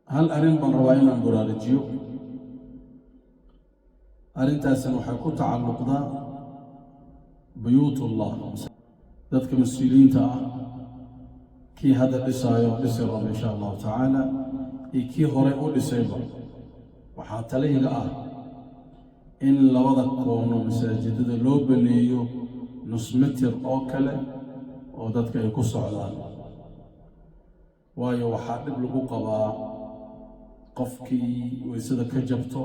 هل أرين بن رواينا برارجيو أرين تاسن وحكو تعلق ذا بيوت الله ذاتك مسؤولين تا كي هذا لسايو لسر إن شاء الله تعالى كي هرئو لسيبا وحتى له إن لوضع كونو مساجد لو بنيو نص متر أو كلا أو ذاتك يقص على waayo waxaa dhib lagu qabaa qofkii weysada ka jabto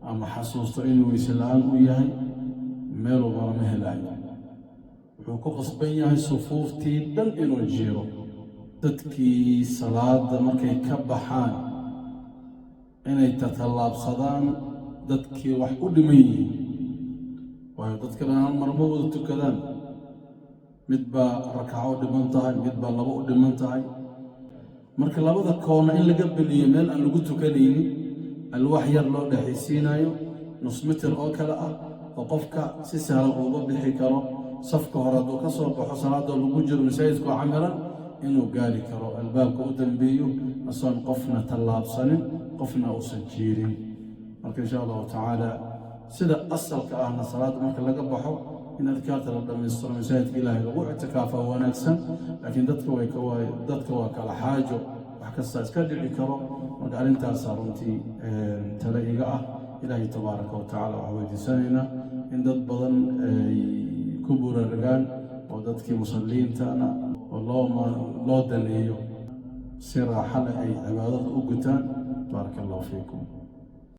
ama xasuusto inuu weyse la'aan u yahay meel walba ma helayo wuxuu ku qasban yahay sufuuftii dhan inuu jiro dadkii salaada markay ka baxaan inay tatallaabsadaan dadkii wax u dhiman yihiin waayo dadka dhan marma wada tukadaan mid baa rakaco u dhiman tahay mid baa laba u dhiman tahay marka labada koona in laga beliyo meel aan lagu tukanaynin alwaax yar loo dhaxaysiinayo nus mitir oo kale ah oo qofka si sahlan uga bixi karo safka hore hadduu ka soo baxo salaada lagu jiro masaajidka oo camiran inuu gaari karo albaabka u dambeeyo asoon qofna tallaabsanin qofna uusan jiirin marka insha allahu tacaala sida asalka ahna salaada marka laga baxo in adkaarta la dhammaystiro masaajidka ilaahay lagu ictikaafa wanaagsan laakiin dadka waa kala xaajo wax kasta iska dhici karo marka arrintaas runtii tala iga ah ilaahay tabaaraka wa tacaala waxaa weydiisanaynaa in dad badan ay ku buraaragaan oo dadkii musalliintana oo loo daneeyo si raaxa leh ay cibaadada u gutaan baaraka allahu fiikum